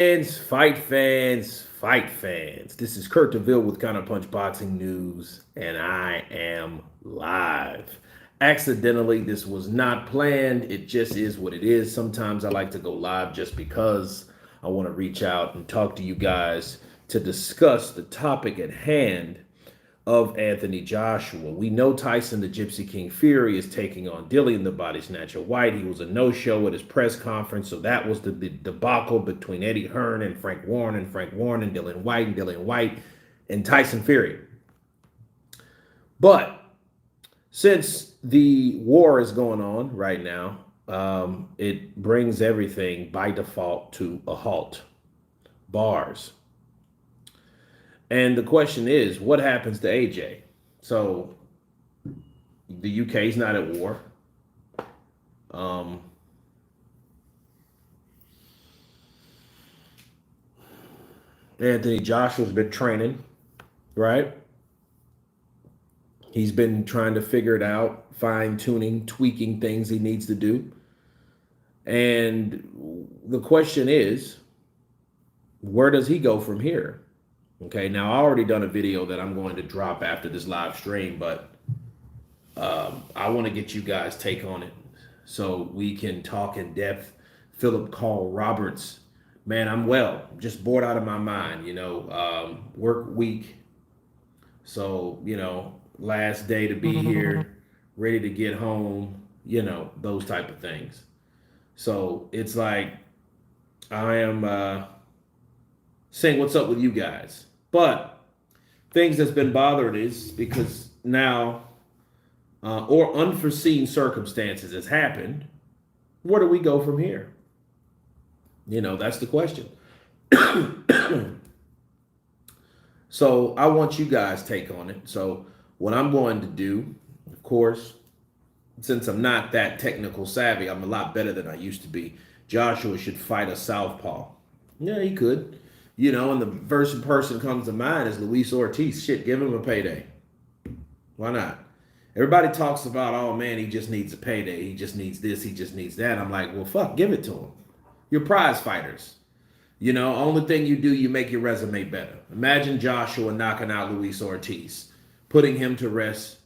Fight fans. This is Kurt DeVille with Counterpunch Boxing News, and I am live. Accidentally, this was not planned. It just is what it is. Sometimes I like to go live just because I want to reach out and talk to you guys to discuss the topic at hand of Anthony Joshua. We know Tyson the Gypsy King Fury is taking on Dillian the Body Snatcher Whyte. He was a no-show at his press conference, so that was the debacle between Eddie Hearn and Frank Warren and Frank Warren and Dillian Whyte and Tyson Fury. But since the war is going on right now, it brings everything by default to a halt. Bars. And the question is, what happens to AJ? So the UK is not at war. Anthony Joshua's been training, right? He's been trying to figure it out, fine-tuning, tweaking things he needs to do. And the question is, where does he go from here? Okay, now I already done a video that I'm going to drop after this live stream, but I want to get you guys' take on it so we can talk in depth. Philip Carl Roberts, man, I'm well, just bored out of my mind, work week. So, last day to be here, ready to get home, those type of things. So it's like I am saying what's up with you guys. But things that's been bothered is because now or unforeseen circumstances has happened. Where do we go from here? That's the question. So I want you guys' take on it. So what I'm going to do, of course, since I'm not that technical savvy, I'm a lot better than I used to be. Joshua should fight a southpaw. Yeah, he could. And the first person comes to mind is Luis Ortiz. Shit, give him a payday. Why not? Everybody talks about, oh man, he just needs a payday. He just needs this. He just needs that. I'm like, well, fuck, give it to him. You're prize fighters. Only thing you do, you make your resume better. Imagine Joshua knocking out Luis Ortiz, putting him to rest,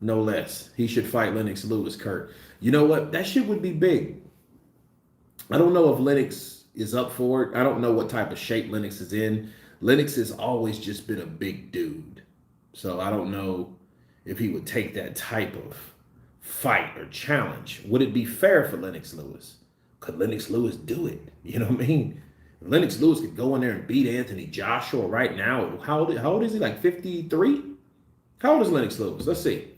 no less. He should fight Lennox Lewis, Kurt. You know what? That shit would be big. I don't know if Lennox is up for it. I don't know what type of shape Lennox is in. Lennox has always just been a big dude. So I don't know if he would take that type of fight or challenge. Would it be fair for Lennox Lewis? Could Lennox Lewis do it? You know what I mean? If Lennox Lewis could go in there and beat Anthony Joshua right now. How old is he? Like 53? How old is Lennox Lewis? Let's see.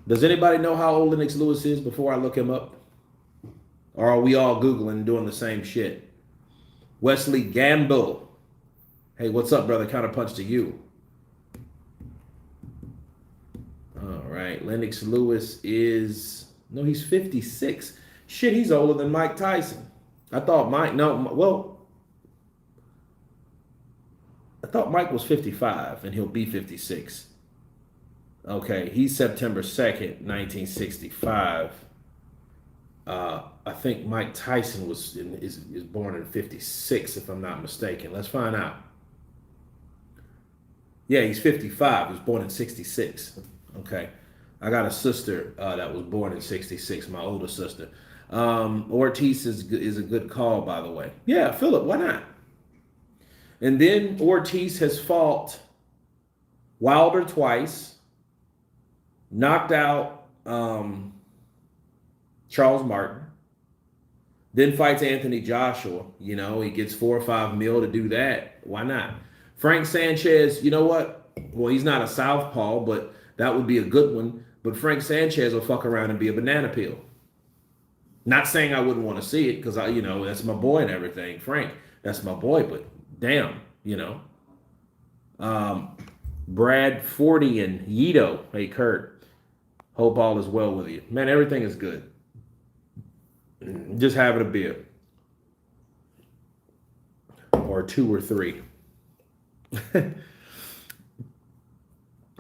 Does anybody know how old Lennox Lewis is before I look him up? Or are we all Googling and doing the same shit? Wesley Gamble. Hey, what's up, brother? Counterpunch to you. All right. Lennox Lewis is... No, he's 56. Shit, he's older than Mike Tyson. I thought Mike was 55, and he'll be 56. Okay, he's September 2nd, 1965. I think Mike Tyson is born in 56, if I'm not mistaken. Let's find out. Yeah, he's 55. He was born in 66. Okay. I got a sister that was born in 66, my older sister. Ortiz is a good call, by the way. Yeah, Philip, why not? And then Ortiz has fought Wilder twice, knocked out Charles Martin, then fights Anthony Joshua. He gets 4 or 5 mil to do that. Why not? Frank Sanchez, you know what? Well, he's not a southpaw, but that would be a good one. But Frank Sanchez will fuck around and be a banana peel. Not saying I wouldn't want to see it because that's my boy and everything. Frank, that's my boy, but damn, Brad Forty and Yito. Hey, Kurt, hope all is well with you. Man, everything is good. Just having a beer. Or 2 or 3.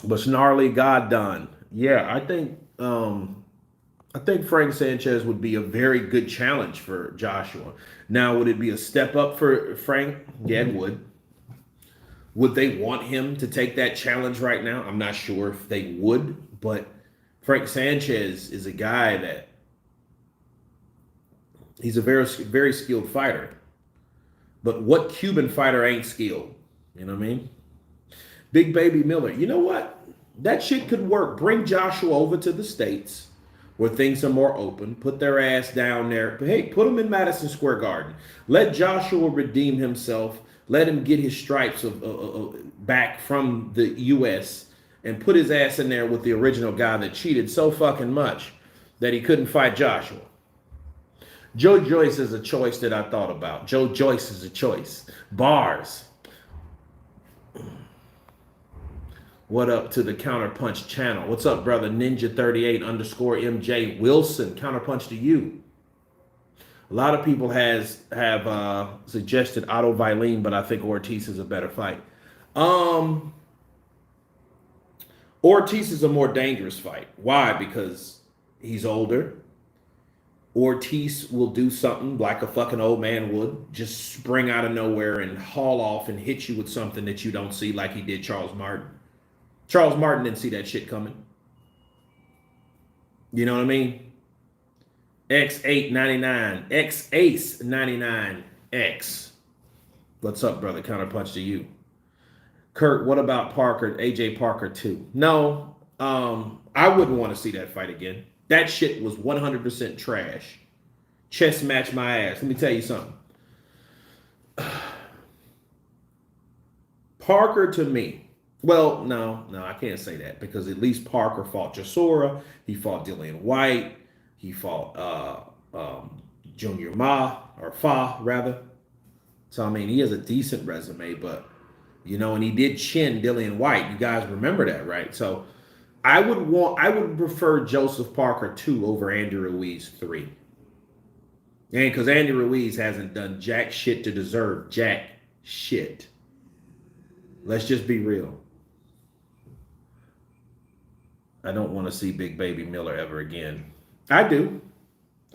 But Snarly God done. Yeah, I think I think Frank Sanchez would be a very good challenge for Joshua. Now, would it be a step up for Frank? Yeah, it would. Would they want him to take that challenge right now? I'm not sure if they would, but Frank Sanchez is a guy that he's a very skilled fighter. But what Cuban fighter ain't skilled? You know what I mean? Big Baby Miller. You know what? That shit could work. Bring Joshua over to the States where things are more open. Put their ass down there. Hey, put him in Madison Square Garden. Let Joshua redeem himself. Let him get his stripes back from the U.S. and put his ass in there with the original guy that cheated so fucking much that he couldn't fight Joshua. Joe Joyce is a choice that I thought about. Joe Joyce is a choice. Bars. What up to the Counterpunch channel? What's up, brother? Ninja38 underscore MJ Wilson. Counterpunch to you. A lot of people have suggested Otto Vailene, but I think Ortiz is a better fight. Ortiz is a more dangerous fight. Why? Because he's older. Ortiz will do something like a fucking old man would, just spring out of nowhere and haul off and hit you with something that you don't see, like he did Charles Martin. Charles Martin didn't see that shit coming. You know what I mean? X899, X-Ace 99X. What's up, brother? Counterpunch to you. Kurt, what about Parker, AJ Parker 2? No, I wouldn't want to see that fight again. That shit was 100% trash. Chess match my ass. Let me tell you something. Parker to me. Well, no, I can't say that because at least Parker fought Chisora. He fought Dillian Whyte. He fought Junior Fa, rather. So, I mean, he has a decent resume, but, you know, and he did chin Dillian Whyte. You guys remember that, right? So, I would prefer Joseph Parker 2 over Andy Ruiz 3. And because Andy Ruiz hasn't done jack shit to deserve jack shit. Let's just be real. I don't want to see Big Baby Miller ever again. I do.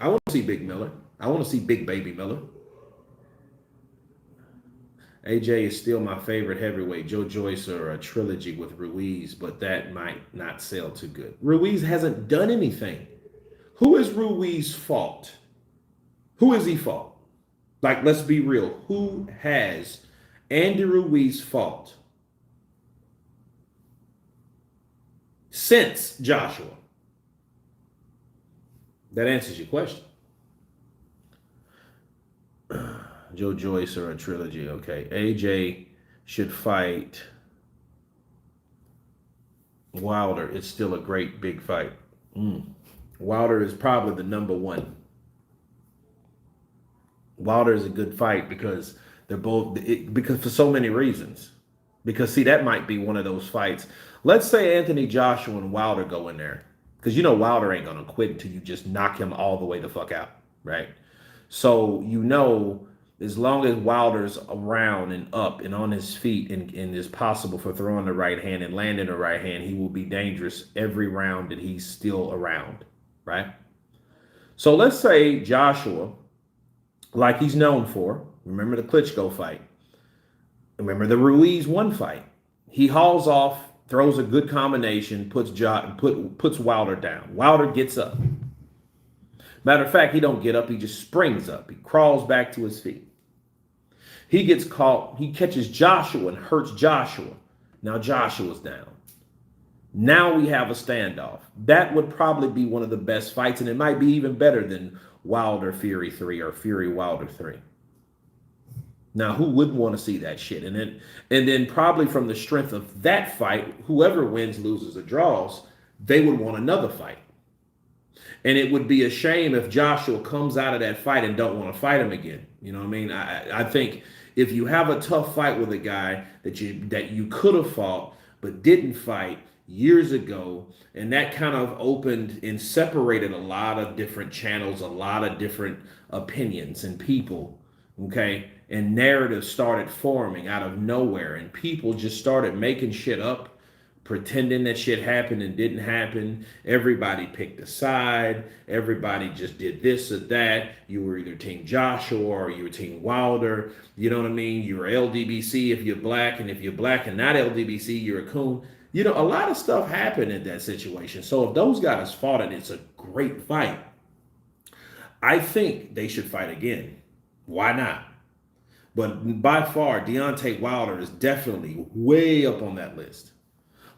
I want to see Big Miller. I want to see Big Baby Miller. AJ is still my favorite heavyweight. Joe Joyce or a trilogy with Ruiz, but that might not sell too good. Ruiz hasn't done anything. Who is Ruiz fought? Who is he fought? Like, let's be real. Who has Andy Ruiz fought since Joshua? That answers your question. Joe Joyce or a trilogy. Okay. AJ should fight Wilder. It's still a great big fight. Wilder is probably the number one. Wilder is a good fight because they're both, because for so many reasons. Because, see, that might be one of those fights. Let's say Anthony Joshua and Wilder go in there. Because you know Wilder ain't going to quit until you just knock him all the way the fuck out, right? So, you know, as long as Wilder's around and up and on his feet and is possible for throwing the right hand and landing the right hand, he will be dangerous every round that he's still around, right? So let's say Joshua, like he's known for, remember the Klitschko fight, remember the Ruiz 1 fight, he hauls off, throws a good combination, puts Wilder down. Wilder gets up. Matter of fact, he don't get up. He just springs up. He crawls back to his feet. He gets caught. He catches Joshua and hurts Joshua. Now Joshua's down. Now we have a standoff. That would probably be one of the best fights, and it might be even better than Wilder Fury 3 or Fury Wilder 3. Now, who wouldn't want to see that shit? And then probably from the strength of that fight, whoever wins, loses, or draws, they would want another fight. And it would be a shame if Joshua comes out of that fight and don't want to fight him again. You know what I mean? I think if you have a tough fight with a guy that you could have fought but didn't fight years ago, and that kind of opened and separated a lot of different channels, a lot of different opinions and people, okay? And narratives started forming out of nowhere, and people just started making shit up. pretending that shit happened and didn't happen. Everybody picked a side. Everybody just did this or that. You were either Team Joshua or you were Team Wilder. You know what I mean? You were LDBC if you're black, and if you're black and not LDBC, you're a coon. You know, a lot of stuff happened in that situation. So if those guys fought and it's a great fight, I think they should fight again. Why not? But by far, Deontay Wilder is definitely way up on that list.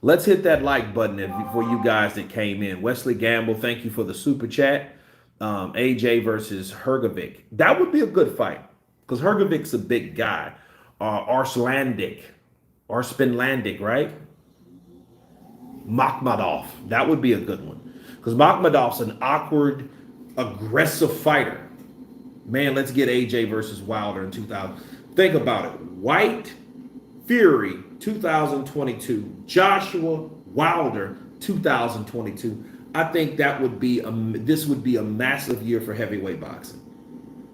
Let's hit that like button for you guys that came in. Wesley Gamble, thank you for the super chat. AJ versus Hrgovic. That would be a good fight because Hrgovic's a big guy. Arslandic, right? Makhmadov. That would be a good one because Makhmadov's an awkward, aggressive fighter. Man, let's get AJ versus Wilder in 2000. Think about it. Whyte, Fury, 2022. Joshua, Wilder, 2022. I think that would be this would be a massive year for heavyweight boxing.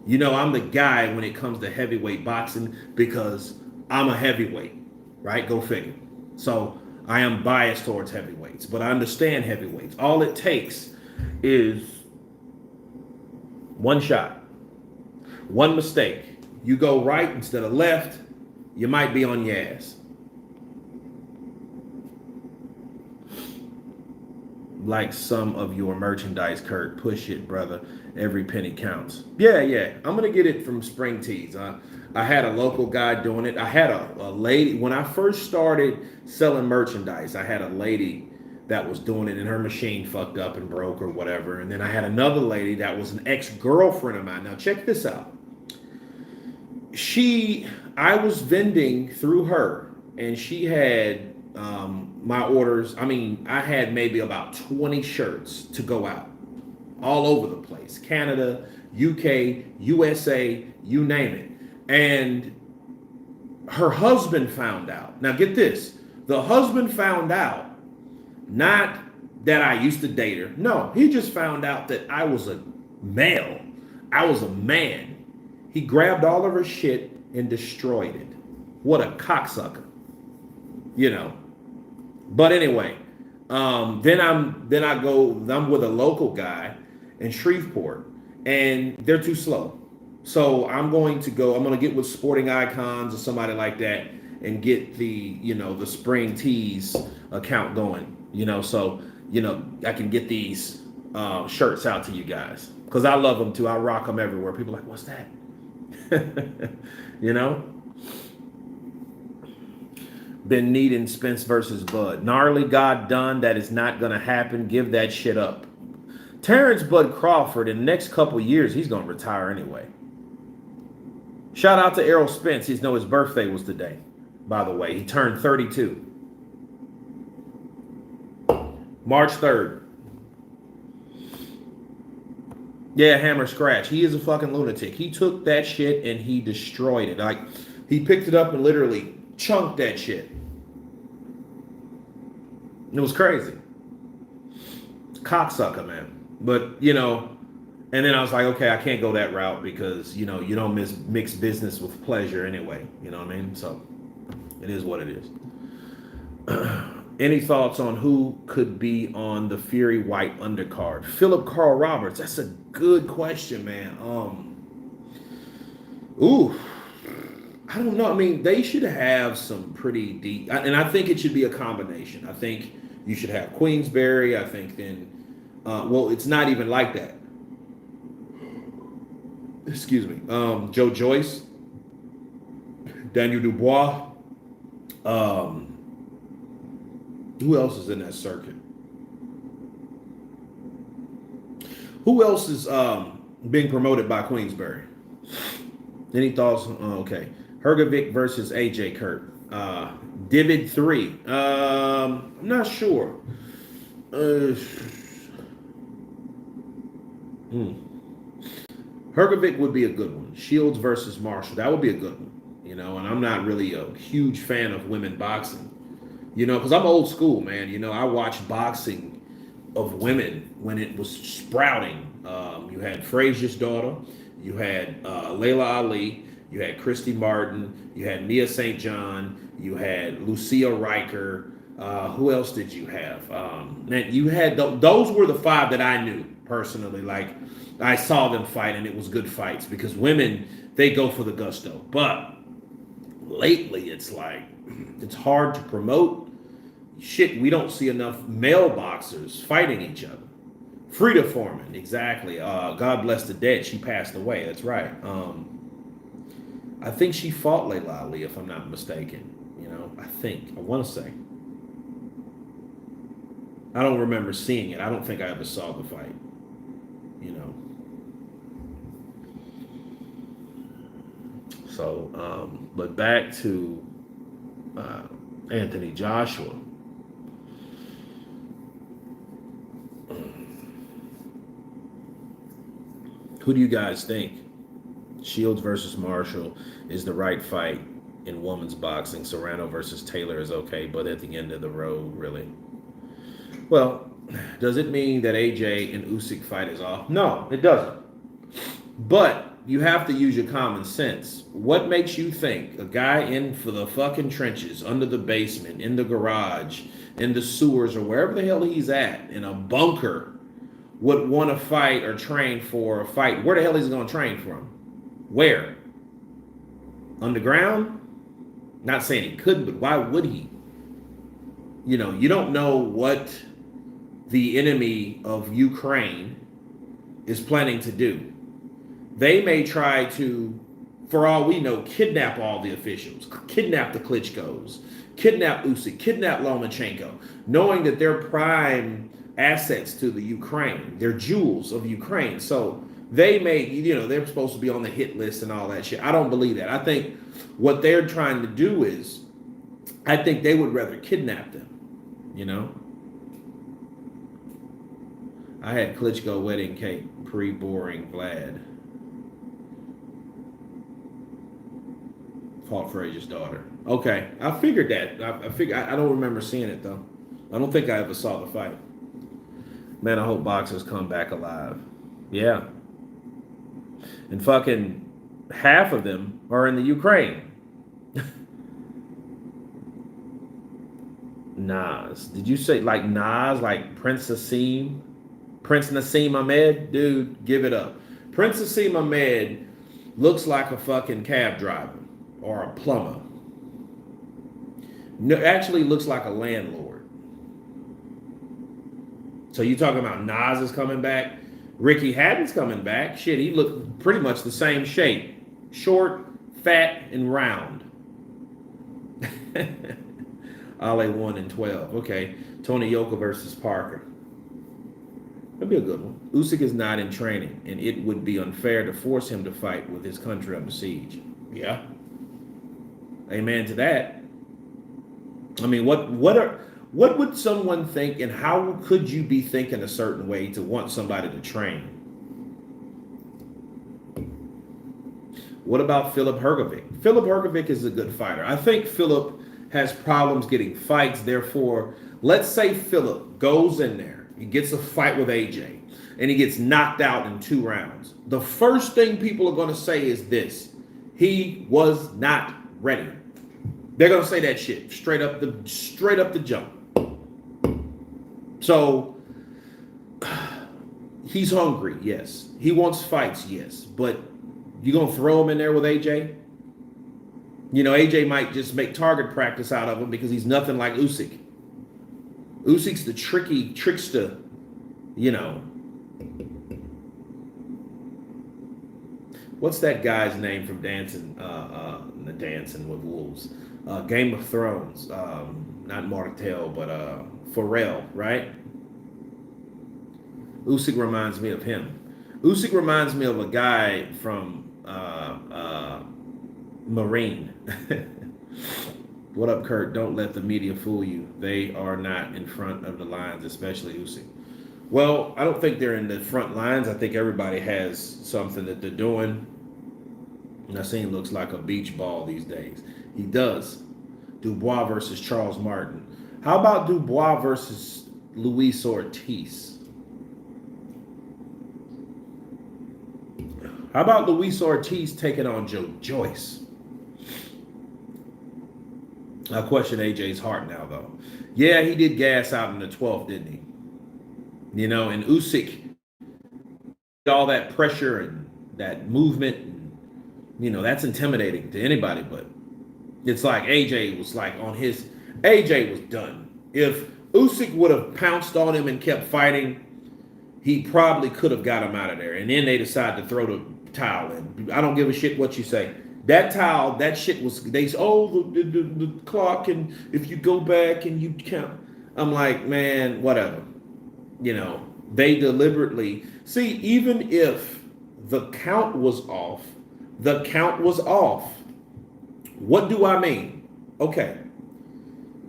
You know, I'm the guy when it comes to heavyweight boxing because I'm a heavyweight, right? Go figure. So I am biased towards heavyweights, but I understand heavyweights. All it takes is one shot. One mistake. You go right instead of left, you might be on your ass. Like some of your merchandise, Kurt. Push it, brother. Every penny counts. Yeah. I'm going to get it from Spring Tees. I had a local guy doing it. I had a lady. When I first started selling merchandise, I had a lady that was doing it and her machine fucked up and broke or whatever. And then I had another lady that was an ex-girlfriend of mine. Now check this out. I was vending through her and she had my orders. I mean, I had maybe about 20 shirts to go out all over the place. Canada, UK, USA, you name it. And her husband found out. Now get this. The husband found out not that I used to date her. No, he just found out that I was a male. I was a man. He grabbed all of her shit and destroyed it. What a cocksucker. You know. But anyway, I'm with a local guy in Shreveport, and they're too slow. So I'm going to get with Sporting Icons or somebody like that and get the Spring Tees account going. So I can get these shirts out to you guys because I love them too. I rock them everywhere. People are like, what's that? Been needing Spence versus Bud. Gnarly got done. That is not going to happen. Give that shit up. Terrence Bud Crawford, in the next couple years, he's going to retire anyway. Shout out to Errol Spence. His birthday was today, by the way. He turned 32. March 3rd. Yeah, Hammer Scratch. He is a fucking lunatic. He took that shit and he destroyed it. Like, he picked it up and literally chunked that shit. It was crazy. Cocksucker, man. But, and then I was like, okay, I can't go that route because, you don't mix business with pleasure anyway. You know what I mean? So, it is what it is. Any thoughts on who could be on the Fury Whyte undercard? Philip Carl Roberts. That's a good question, man. I don't know. I mean, they should have some pretty deep, and I think it should be a combination. I think you should have Queensberry. I think then, it's not even like that. Excuse me. Joe Joyce, Daniel Dubois. Who else is in that circuit? Who else is being promoted by Queensberry? Any thoughts? Okay. Hrgovic versus AJ Kurt. Divid 3. I'm not sure. Hrgovic would be a good one. Shields versus Marshall. That would be a good one. And I'm not really a huge fan of women boxing. Because I'm old school, man. I watched boxing of women when it was sprouting. You had Frazier's daughter. You had Layla Ali. You had Christy Martin. You had Mia St. John. You had Lucia Riker. Who else did you have? Man, you had those were the five that I knew personally. Like I saw them fight, and it was good fights because women they go for the gusto. But lately, it's like it's hard to promote. Shit, we don't see enough male boxers fighting each other. Frida Foreman, exactly. God bless the dead. She passed away. That's right. I think she fought Layla Ali, if I'm not mistaken. You know, I want to say. I don't remember seeing it. I don't think I ever saw the fight. You know. So, but back to Anthony Joshua. Who do you guys think? Shields versus Marshall is the right fight in women's boxing. Serrano versus Taylor is okay, but at the end of the road, really. Well, does it mean that AJ and Usyk fight is off? No, it doesn't. But you have to use your common sense. What makes you think a guy in for the fucking trenches, under the basement, in the garage, in the sewers, or wherever the hell he's at, in a bunker, would want to fight or train for a fight? Where the hell is he going to train from? Where? Underground? Not saying he couldn't, but why would he? You know, you don't know what the enemy of Ukraine is planning to do. They may try to, for all we know, kidnap all the officials, kidnap the Klitschkos, kidnap Usyk, kidnap Lomachenko, knowing that they're prime assets to the Ukraine. They're jewels of Ukraine. So they may, you know, they're supposed to be on the hit list and all that shit. I don't believe that. I think what they're trying to do is, I think they would rather kidnap them, you know? I had Klitschko wedding cake, pre-boring Vlad. Fought Frazier's daughter. Okay, I figured that. I don't remember seeing it though. I don't think I ever saw the fight. Man, I hope boxers come back alive. Yeah. And fucking half of them are in the Ukraine. Nas. Did you say like Nas, like Prince Nassim? Prince Nassim Ahmed? Dude, give it up. Prince Nassim Ahmed looks like a fucking cab driver or a plumber. No, actually looks like a landlord. So you talking about Nas is coming back? Ricky Hatton's coming back. Shit, he looked pretty much the same shape. Short, fat, and round. Ale 1 and 12. Okay. Tony Yoka versus Parker. That'd be a good one. Usyk is not in training, and it would be unfair to force him to fight with his country under siege. Yeah. Amen to that. I mean, what would someone think, and how could you be thinking a certain way to want somebody to train? What about Philip Hrgovic? Philip Hrgovic is a good fighter. I think Philip has problems getting fights. Therefore, let's say Philip goes in there, he gets a fight with AJ, and he gets knocked out in 2 rounds. The first thing people are going to say is this: he was not ready. They're going to say that shit straight up the jump. So he's hungry, yes. He wants fights, yes. But you going to throw him in there with AJ? You know, AJ might just make target practice out of him because he's nothing like Usyk. Usyk's the trickster, you know. What's that guy's name from Dancing with Wolves? Game of Thrones. Not Martell, but Pharrell, right? Usyk reminds me of him. Usyk reminds me of a guy from Marine. What up, Kurt? Don't let the media fool you. They are not in front of the lines, especially Usyk. Well, I don't think they're in the front lines. I think everybody has something that they're doing. Nassim looks like a beach ball these days. He does. Dubois versus Charles Martin. How about Dubois versus Luis Ortiz? How about Luis Ortiz taking on Joe Joyce? I question AJ's heart now, though. Yeah, he did gas out in the 12th, didn't he? You know, and Usyk, all that pressure and that movement, and, you know, that's intimidating to anybody. But it's like AJ was like on his. AJ was done. If Usyk would have pounced on him and kept fighting, he probably could have got him out of there. And then they decided to throw the towel in. I don't give a shit what you say. That towel, that shit was, the clock, and if you go back and you count. I'm like, man, whatever. You know, they deliberately, see, even if the count was off, the count was off. What do I mean? Okay.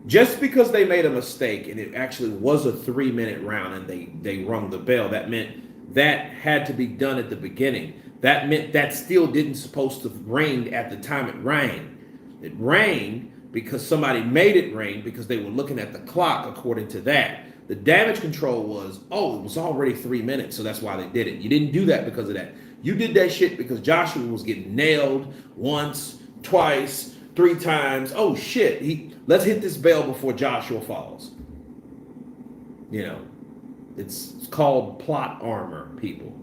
Just because they made a mistake and it actually was a 3-minute round and they rung the bell, that meant that had to be done at the beginning. That meant that still didn't supposed to rain at the time it rained. It rained because somebody made it rain because they were looking at the clock according to that. The damage control was, oh, it was already 3 minutes, so that's why they did it. You didn't do that because of that. You did that shit because Joshua was getting nailed once, twice, 3 times. Oh shit, let's hit this bell before Joshua falls. You know, it's called plot armor, people.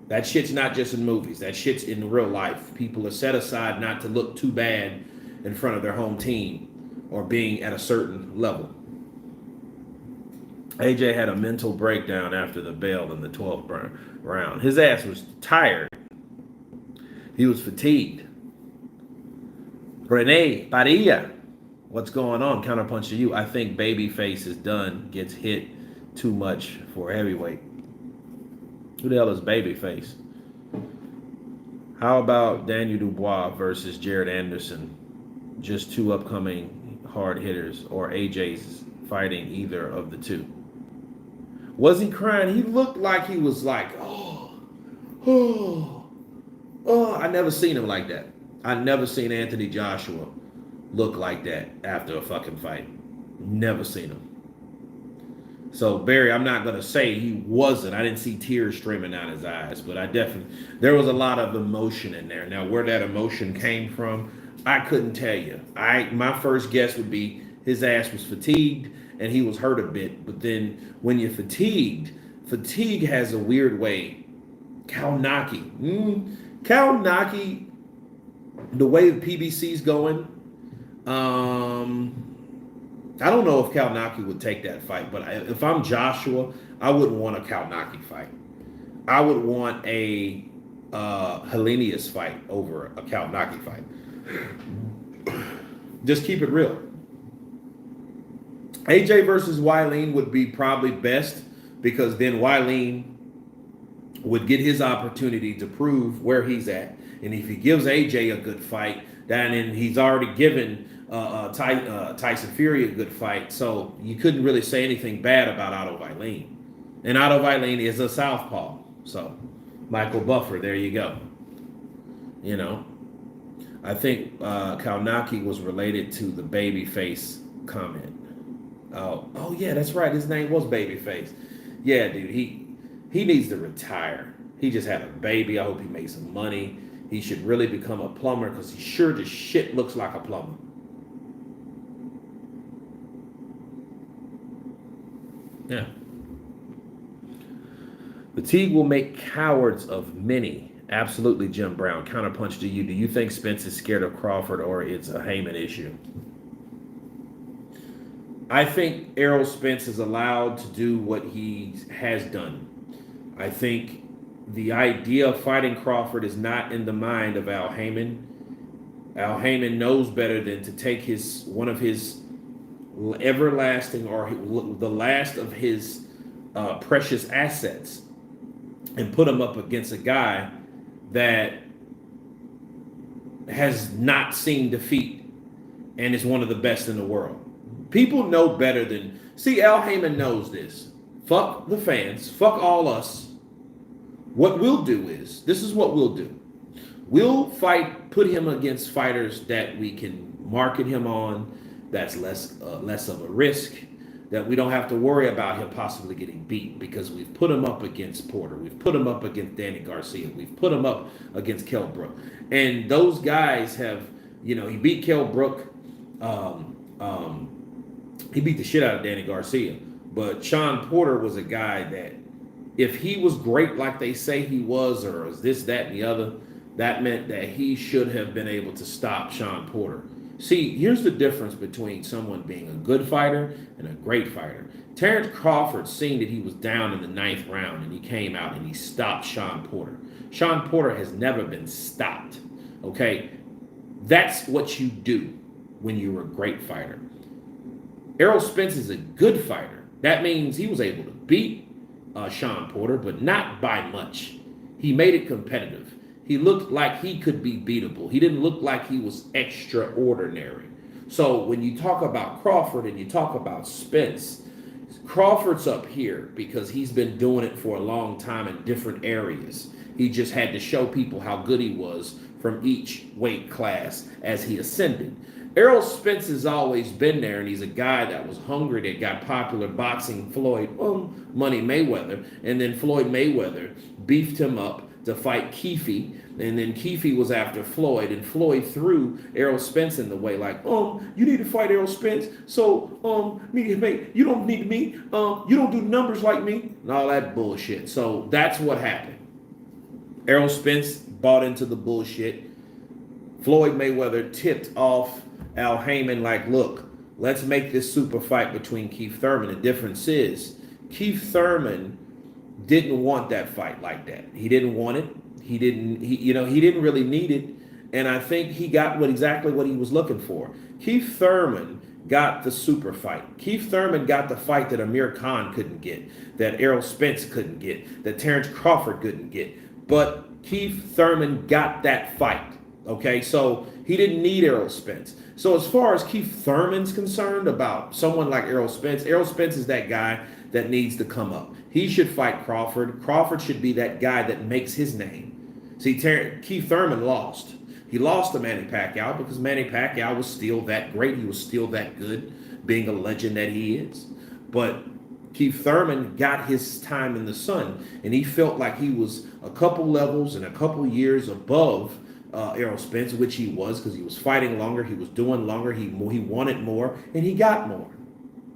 That shit's not just in movies. That shit's in real life. People are set aside not to look too bad in front of their home team or being at a certain level. AJ had a mental breakdown after the bell in the 12th round. His ass was tired. He was fatigued. Rene Padilla, what's going on? Counterpunch to you. I think Babyface is done. Gets hit too much for heavyweight. Who the hell is Babyface? How about Daniel Dubois versus Jared Anderson? Just 2 upcoming hard hitters, or AJ's fighting either of the 2. Was he crying? He looked like he was like, oh. I never seen him like that. I never seen Anthony Joshua look like that after a fucking fight. Never seen him. So, Barry, I'm not going to say he wasn't. I didn't see tears streaming down his eyes, but there was a lot of emotion in there. Now, where that emotion came from, I couldn't tell you. My first guess would be his ass was fatigued and he was hurt a bit. But then when you're fatigued, fatigue has a weird way. Kalnaki, the way the PBC's going, I don't know if Kalnaki would take that fight, but if I'm Joshua, I wouldn't want a Kalnaki fight. I would want a Helenius fight over a Kalnaki fight. Just keep it real. AJ versus Whyte would be probably best because then Whyte would get his opportunity to prove where he's at. And if he gives AJ a good fight, then he's already given Tyson Fury a good fight. So you couldn't really say anything bad about Otto Wallin. And Otto Wallin is a southpaw. So Michael Buffer, there you go. You know, I think Kalnaki was related to the Babyface comment. Oh yeah, that's right. His name was Babyface. Yeah, dude, he needs to retire. He just had a baby. I hope he makes some money. He should really become a plumber because he sure as shit looks like a plumber. Yeah. Fatigue will make cowards of many. Absolutely, Jim Brown. Counterpunch to you. Do you think Spence is scared of Crawford or it's a Heyman issue? I think Errol Spence is allowed to do what he has done. I think the idea of fighting Crawford is not in the mind of Al Heyman. Al Heyman knows better than to take one of his everlasting or the last of his precious assets and put him up against a guy that has not seen defeat and is one of the best in the world. People know better than... See, Al Heyman knows this. Fuck the fans. Fuck all us. What we'll do is, this is what we'll do. We'll put him against fighters that we can market him on, that's less of a risk, that we don't have to worry about him possibly getting beat because we've put him up against Porter. We've put him up against Danny Garcia. We've put him up against Kell Brook. And those guys have, he beat Kell Brook He beat the shit out of Danny Garcia. But Sean Porter was a guy that, if he was great like they say he was, or was this, that, and the other, that meant that he should have been able to stop Sean Porter. See, here's the difference between someone being a good fighter and a great fighter. Terrence Crawford seen that he was down in the 9th round, and he came out and he stopped Sean Porter. Sean Porter has never been stopped. Okay? That's what you do when you're a great fighter. Errol Spence is a good fighter. That means he was able to beat Sean Porter, but not by much. He made it competitive. He looked like he could be beatable. He didn't look like he was extraordinary. So when you talk about Crawford and you talk about Spence, Crawford's up here because he's been doing it for a long time in different areas. He just had to show people how good he was from each weight class as he ascended. Errol Spence has always been there, and he's a guy that was hungry, that got popular boxing Floyd Money Mayweather, and then Floyd Mayweather beefed him up to fight Keefe, and then Keefe was after Floyd, and Floyd threw Errol Spence in the way, like, you need to fight Errol Spence, so you don't need me, you don't do numbers like me, and all that bullshit. So that's what happened. Errol Spence bought into the bullshit. Floyd Mayweather tipped off Al Heyman like, look, let's make this super fight between Keith Thurman. The difference is Keith Thurman didn't want that fight like that. He didn't want it. He didn't really need it. And I think he got exactly what he was looking for. Keith Thurman got the super fight. Keith Thurman got the fight that Amir Khan couldn't get, that Errol Spence couldn't get, that Terrence Crawford couldn't get. But Keith Thurman got that fight. Okay, so he didn't need Errol Spence. So as far as Keith Thurman's concerned about someone like Errol Spence is that guy that needs to come up. He should fight Crawford. Crawford should be that guy that makes his name. See, Keith Thurman lost. He lost to Manny Pacquiao because Manny Pacquiao was still that great. He was still that good, being a legend that he is. But Keith Thurman got his time in the sun, and he felt like he was a couple levels and a couple years above Errol Spence, which he was, because he was fighting longer, he was doing longer, he wanted more, and he got more.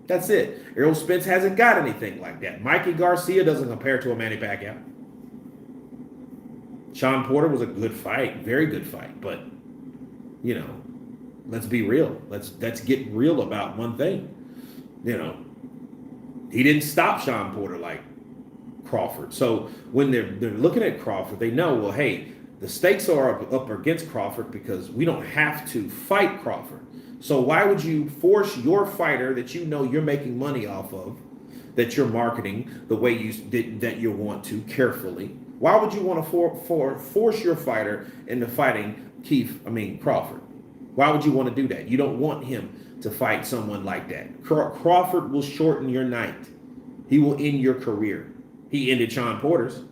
That's it. Errol Spence hasn't got anything like that. Mikey Garcia doesn't compare to a Manny Pacquiao. Sean Porter was a good fight, very good fight, but let's be real. Let's get real about one thing. He didn't stop Sean Porter like Crawford. So when they're looking at Crawford, they know, well, hey, the stakes are up against Crawford because we don't have to fight Crawford. So why would you force your fighter that you know you're making money off of, that you're marketing the way that you want to carefully? Why would you want to force your fighter into fighting Crawford? Why would you want to do that? You don't want him to fight someone like that. Crawford will shorten your night. He will end your career. He ended Sean Porter's.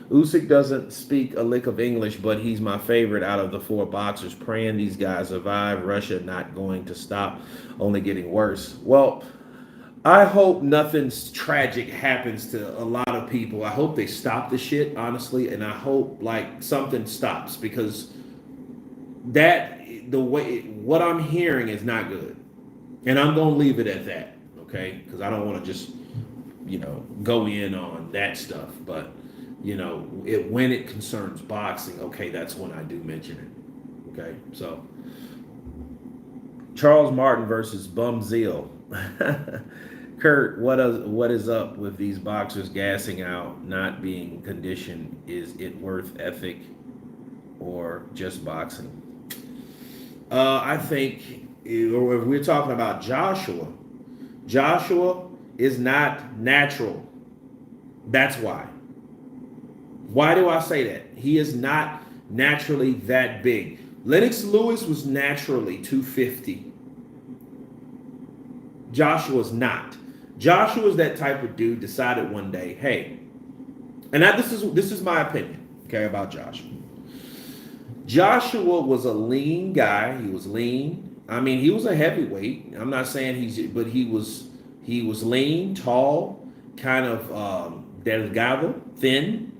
USYK doesn't speak a lick of English, but he's my favorite out of the 4 boxers. Praying these guys survive. Russia not going to stop, only getting worse. Well, I hope nothing tragic happens to a lot of people. I hope they stop the shit, honestly, and I hope something stops, because what I'm hearing is not good, and I'm gonna leave it at that, okay? Because I don't want to just go in on that stuff, but. When it concerns boxing, okay, that's when I do mention it. Okay, so Charles Martin versus Bum Zeal. Kurt, what is up with these boxers gassing out, not being conditioned? Is it worth ethic or just boxing? I think if we're talking about Joshua is not natural. That's why. Why do I say that? He is not naturally that big. Lennox Lewis was naturally 250. Joshua's not. Joshua's that type of dude decided one day, hey, and this is my opinion, okay, about Joshua. Joshua was a lean guy. He was lean. I mean, he was a heavyweight. I'm not saying but he was lean, tall, kind of delgado, thin.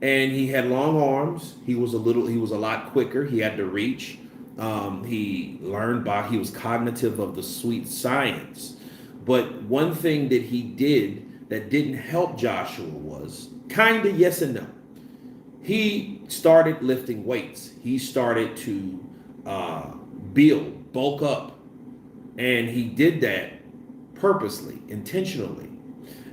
and he had long arms. He was a lot quicker. He had to reach. He learned he was cognitive of the sweet science. But one thing that he did that didn't help Joshua was kind of yes and no. He started lifting weights. He started to bulk up. And he did that purposely, intentionally.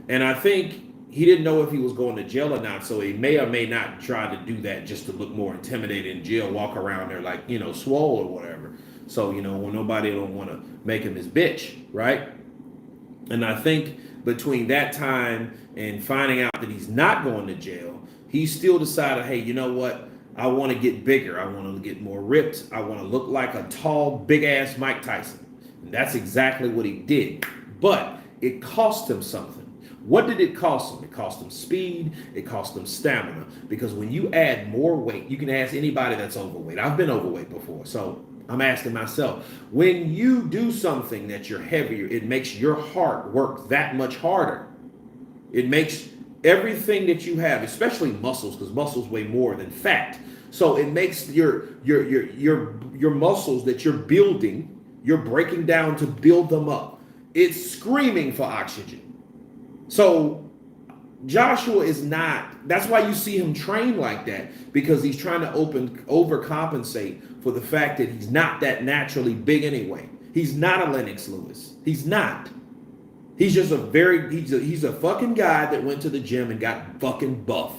And I think he didn't know if he was going to jail or not, so he may or may not try to do that just to look more intimidating in jail, walk around there like, swole or whatever. So, when nobody don't want to make him his bitch, right? And I think between that time and finding out that he's not going to jail, he still decided, hey, you know what? I want to get bigger. I want to get more ripped. I want to look like a tall, big-ass Mike Tyson. And that's exactly what he did. But it cost him something. What did it cost him? It cost him speed. It cost him stamina. Because when you add more weight, you can ask anybody that's overweight. I've been overweight before, so I'm asking myself, when you do something that you're heavier, it makes your heart work that much harder. It makes everything that you have, especially muscles, because muscles weigh more than fat. So it makes your muscles that you're building, you're breaking down to build them up. It's screaming for oxygen. So Joshua is not, that's why you see him train like that, because he's trying to overcompensate for the fact that he's not that naturally big anyway. He's not a Lennox Lewis. He's not. He's just he's a fucking guy that went to the gym and got fucking buff.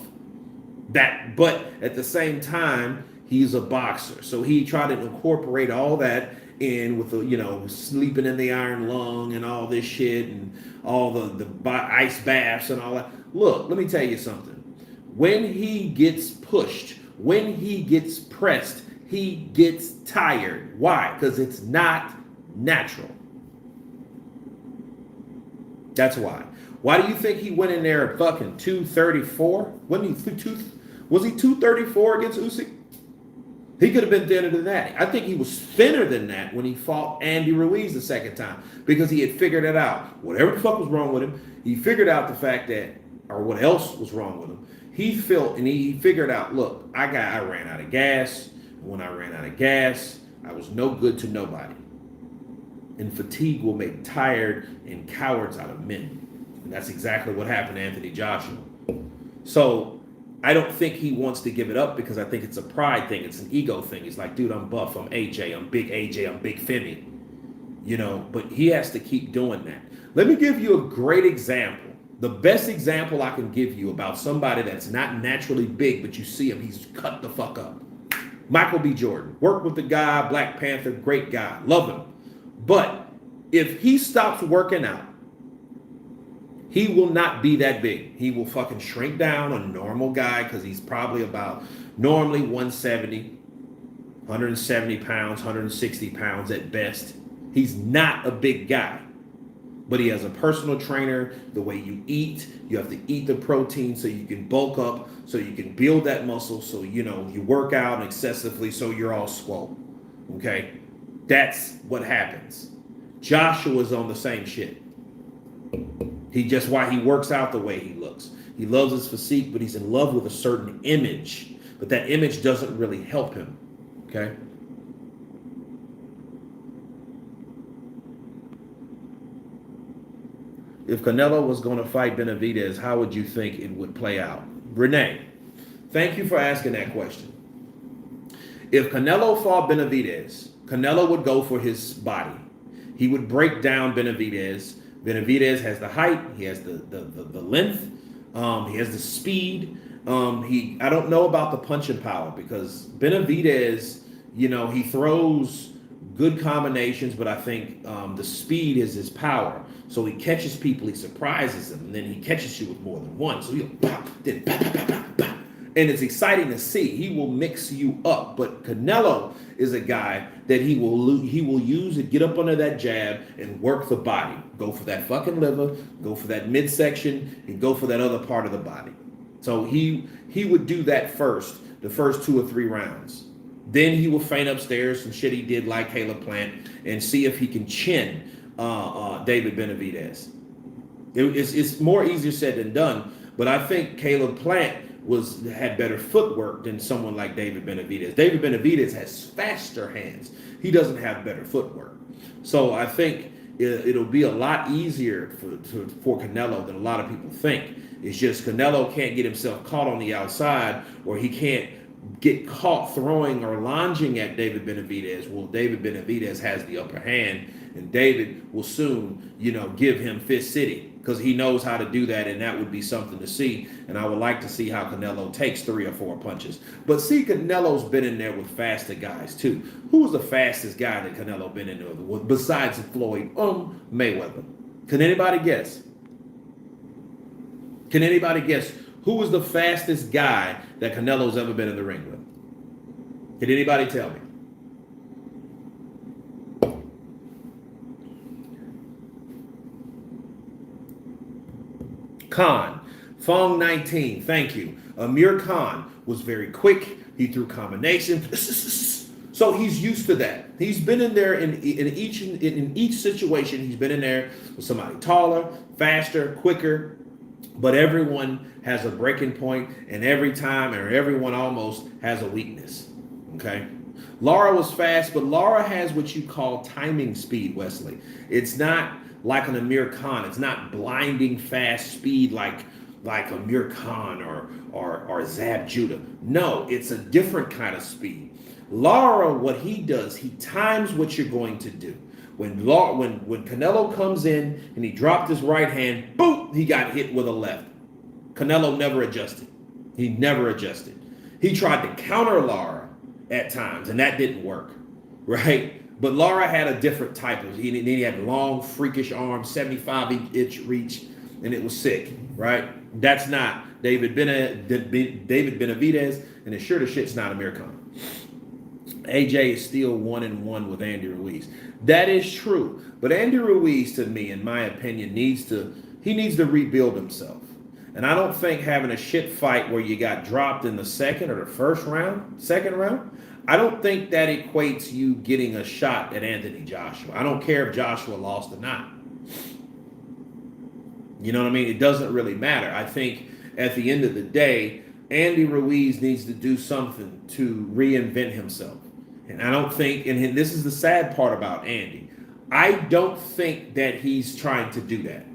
But at the same time, he's a boxer. So he tried to incorporate all that in with the, sleeping in the iron lung and all this shit and all the ice baths and all that. Look, let me tell you something. When he gets pushed, when he gets pressed, he gets tired. Why? Because it's not natural. That's why. Why do you think he went in there at fucking 234? Was he 234 against USYK? He could have been thinner than that. I think he was thinner than that when he fought Andy Ruiz the second time, because he had figured it out. Whatever the fuck was wrong with him, he figured out the fact that, or what else was wrong with him. He figured out, look, I ran out of gas. When I ran out of gas, I was no good to nobody. And fatigue will make tired and cowards out of men. And that's exactly what happened to Anthony Joshua. So I don't think he wants to give it up, because I think it's a pride thing. It's an ego thing. He's like, dude, I'm buff. I'm AJ. I'm big AJ. I'm big Femi. But he has to keep doing that. Let me give you a great example. The best example I can give you about somebody that's not naturally big, but you see him, he's cut the fuck up. Michael B. Jordan. Worked with the guy, Black Panther, great guy. Love him. But if he stops working out, he will not be that big. He will fucking shrink down, a normal guy, because he's probably about normally 170, 170 pounds, 160 pounds at best. He's not a big guy. But he has a personal trainer. The way you eat, you have to eat the protein so you can bulk up, so you can build that muscle, so you work out excessively so you're all swole. Okay? That's what happens. Joshua's on the same shit. Why he works out the way he looks. He loves his physique, but he's in love with a certain image. But that image doesn't really help him. Okay? If Canelo was going to fight Benavidez, how would you think it would play out? Renee, thank you for asking that question. If Canelo fought Benavidez, Canelo would go for his body. He would break down Benavidez. Benavidez has the height. He has the length. He has the speed. I don't know about the punching power, because Benavidez, he throws good combinations, but I think the speed is his power. So he catches people, he surprises them, and then he catches you with more than one. So he'll pop, then pop, pop, pop, pop, pop. And it's exciting to see. He will mix you up. But Canelo is a guy that he will use it, get up under that jab and work the body. Go for that fucking liver, go for that midsection, and go for that other part of the body. So he would do that first, the first 2 or 3 rounds. Then he will feint upstairs, some shit he did like Caleb Plant, and see if he can chin David Benavidez. It's more easier said than done, but I think Caleb Plant had better footwork than someone like David Benavidez. David Benavidez has faster hands. He doesn't have better footwork. So I think it'll be a lot easier for Canelo than a lot of people think. It's just Canelo can't get himself caught on the outside, or he can't get caught throwing or lunging at David Benavidez. Well, David Benavidez has the upper hand, and David will soon, give him Fist City, because he knows how to do that, and that would be something to see. And I would like to see how Canelo takes 3 or 4 punches. But see, Canelo's been in there with faster guys too. Who's the fastest guy that Canelo been in there with besides Floyd? Mayweather. Can anybody guess? Can anybody guess who was the fastest guy that Canelo's ever been in the ring with? Can anybody tell me? Khan. Fong 19. Thank you. Amir Khan was very quick. He threw combinations. So he's used to that. He's been in there in each situation. He's been in there with somebody taller, faster, quicker. But everyone has a breaking point, and everyone almost has a weakness. Okay. Lara was fast, but Lara has what you call timing speed, Wesley. It's not like an Amir Khan. It's not blinding fast speed like Amir Khan or Zab Judah. No, it's a different kind of speed. Lara, what he does, he times what you're going to do. When Canelo comes in and he dropped his right hand, boom, he got hit with a left. Canelo never adjusted. He never adjusted. He tried to counter Lara at times, and that didn't work, right? But Lara had a different type of, he had long, freakish arms, 75-inch reach, and it was sick, right? That's not David Benavidez, and it sure the shit's not Amir Khan. AJ is still 1-1 with Andy Ruiz. That is true. But Andy Ruiz, to me, in my opinion, needs to rebuild himself. And I don't think having a shit fight where you got dropped in the second or the second round, I don't think that equates you getting a shot at Anthony Joshua. I don't care if Joshua lost or not. You know what I mean? It doesn't really matter. I think at the end of the day, Andy Ruiz needs to do something to reinvent himself. And I don't think, and this is the sad part about Andy, I don't think that he's trying to do that.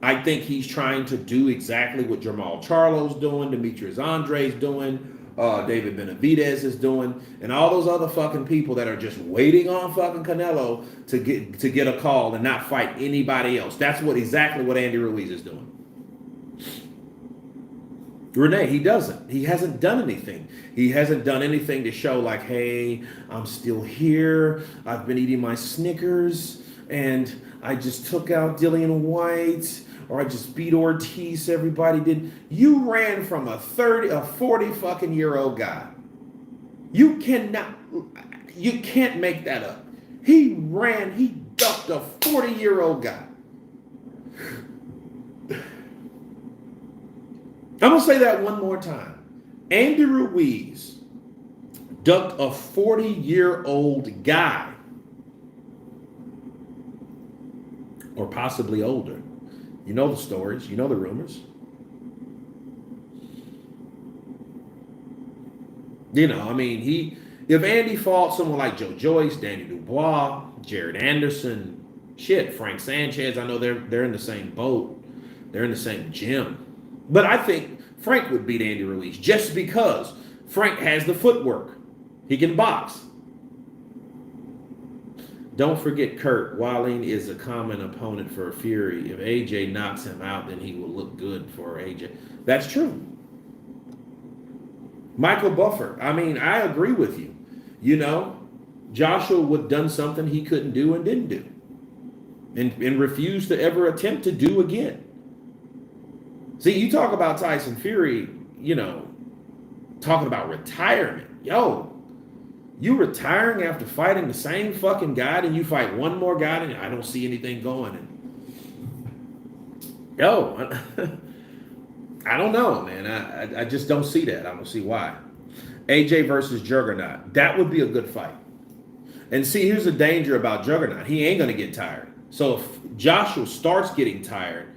I think he's trying to do exactly what Jermall Charlo's doing, Demetrius Andre's doing, David Benavidez is doing, and all those other fucking people that are just waiting on fucking Canelo to get a call and not fight anybody else. That's exactly what Andy Ruiz is doing. Renee, he doesn't. He hasn't done anything. He hasn't done anything to show like, hey, I'm still here. I've been eating my Snickers, and I just took out Dillian Whyte, or I just beat Ortiz. Everybody did. You ran from a 40 fucking year old guy. You can't make that up. He ducked a 40-year-old guy. I'm going to say that one more time. Andy Ruiz ducked a 40-year-old guy, or possibly older. You know the stories. You know the rumors. If Andy fought someone like Joe Joyce, Danny Dubois, Jared Anderson, Frank Sanchez, I know they're in the same boat. They're in the same gym. But I think Frank would beat Andy Ruiz just because Frank has the footwork. He can box. Don't forget Kurt. Walling is a common opponent for Fury. If AJ knocks him out, then he will look good for AJ. That's true. Michael Buffer. I agree with you. Joshua would have done something he couldn't do and didn't do. And refused to ever attempt to do again. See, you talk about Tyson Fury, talking about retirement. Yo, you retiring after fighting the same fucking guy, and you fight one more guy, and I don't see anything going. I don't know, man. I just don't see that. I don't see why. AJ versus Juggernaut. That would be a good fight. And see, here's the danger about Juggernaut. He ain't going to get tired. So if Joshua starts getting tired,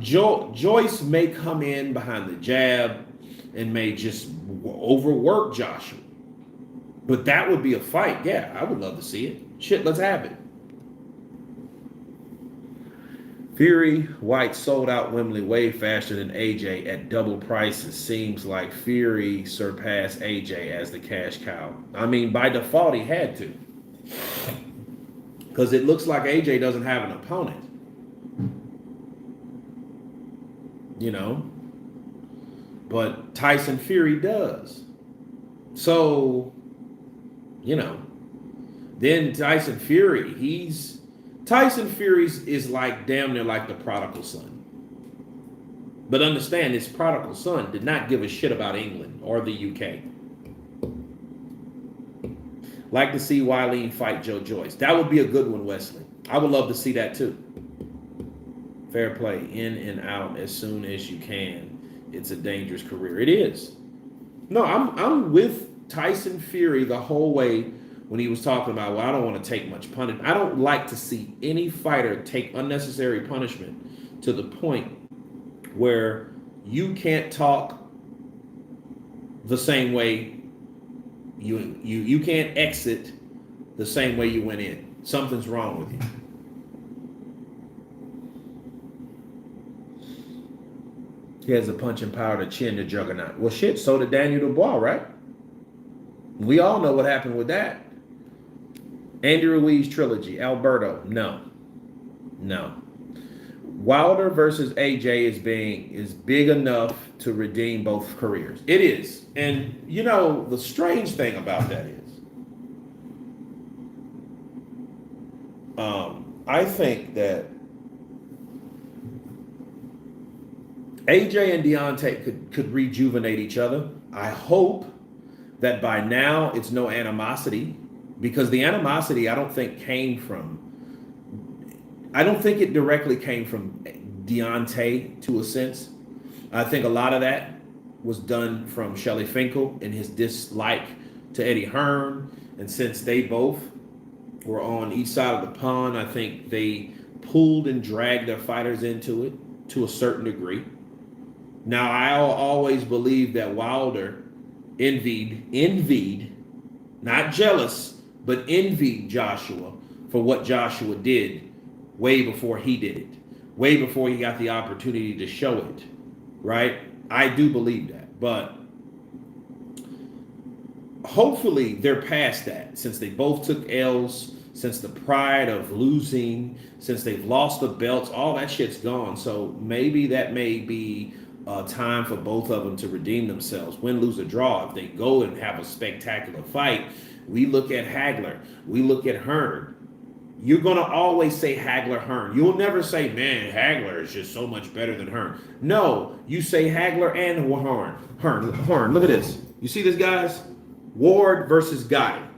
Joyce may come in behind the jab and may just overwork Joshua. But that would be a fight. Yeah, I would love to see it. Shit, let's have it. Fury, Whyte sold out Wembley way faster than AJ at double prices. Seems like Fury surpassed AJ as the cash cow. I mean, by default, he had to. Because it looks like AJ doesn't have an opponent. You know? But Tyson Fury does. So, you know. Then Tyson Fury, Tyson Fury is like damn near like the prodigal son. But understand, this prodigal son did not give a shit about England or the UK. Like to see Wileen fight Joe Joyce. That would be a good one, Wesley. I would love to see that too. Fair play, in and out as soon as you can. It's a dangerous career. It is. No, I'm with Tyson Fury the whole way. When he was talking about, well, I don't want to take much punishment. I don't like to see any fighter take unnecessary punishment to the point where you can't talk the same way you can't exit the same way you went in. Something's wrong with you. He has a punching power to chin the juggernaut. Well, shit, so did Daniel Dubois, right? We all know what happened with that. Andy Ruiz trilogy, Alberto, no. Wilder versus AJ is big enough to redeem both careers. It is. And you know, the strange thing about that is, I think that AJ and Deontay could rejuvenate each other. I hope that by now it's no animosity. Because the animosity, I don't think it directly came from Deontay to a sense. I think a lot of that was done from Shelly Finkel and his dislike to Eddie Hearn. And since they both were on each side of the pond, I think they pulled and dragged their fighters into it to a certain degree. Now, I'll always believe that Wilder envied, not jealous, but envied Joshua for what Joshua did way before he did it, way before he got the opportunity to show it, right? I do believe that, but hopefully they're past that since they both took L's, since the pride of losing, since they've lost the belts, all that shit's gone. So maybe that may be time for both of them to redeem themselves, win, lose, or draw. If they go and have a spectacular fight, we look at Hagler, we look at Hearn. You're going to always say Hagler, Hearn. You'll never say, man, Hagler is just so much better than Hearn. No, you say Hagler and Hearn. Look at this. You see this, guys? Ward versus Gotti.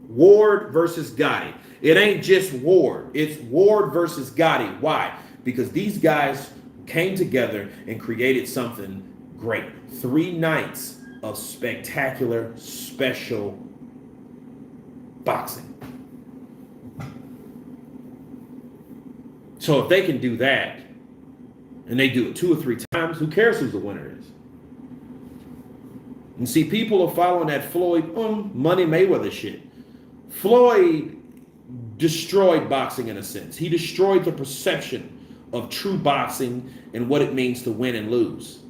Ward versus Gotti. It ain't just Ward. It's Ward versus Gotti. Why? Because these guys came together and created something great. 3 nights of spectacular, special boxing. So if they can do that, and they do it 2 or 3 times, who cares who the winner is? And see, people are following that Floyd Money Mayweather shit. Floyd destroyed boxing in a sense. He destroyed the perception of true boxing and what it means to win and lose.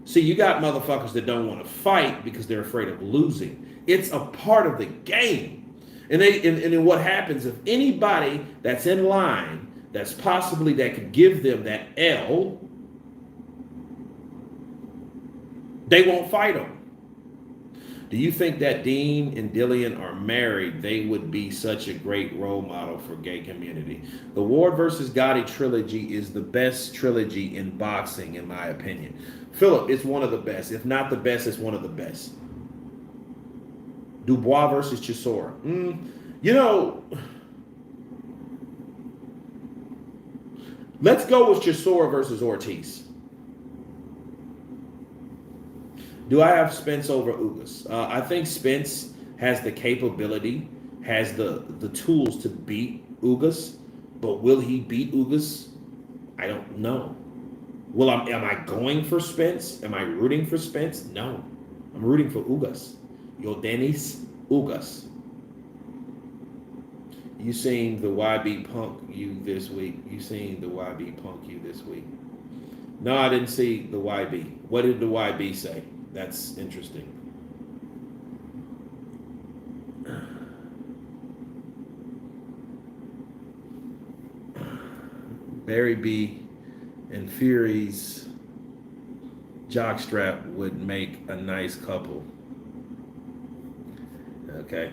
See, you got motherfuckers that don't want to fight because they're afraid of losing. It's a part of the game. And then what happens if anybody that's in line that's possibly that could give them that L, they won't fight them. Do you think that Dean and Dillian are married? They would be such a great role model for gay community. The Ward versus Gotti trilogy is the best trilogy in boxing, in my opinion. Philip, it's one of the best. If not the best, it's one of the best. Dubois versus Chisora. You know, let's go with Chisora versus Ortiz. Do I have Spence over Ugas? I think Spence has the capability, has the tools to beat Ugas, but will he beat Ugas? I don't know. Well, am I going for Spence? Am I rooting for Spence? No. I'm rooting for Ugas. Yordenis Ugas. You seen the YB Punk you this week? You seen the YB Punk you this week? No, I didn't see the YB. What did the YB say? That's interesting. Barry B and Fury's jockstrap would make a nice couple. Okay.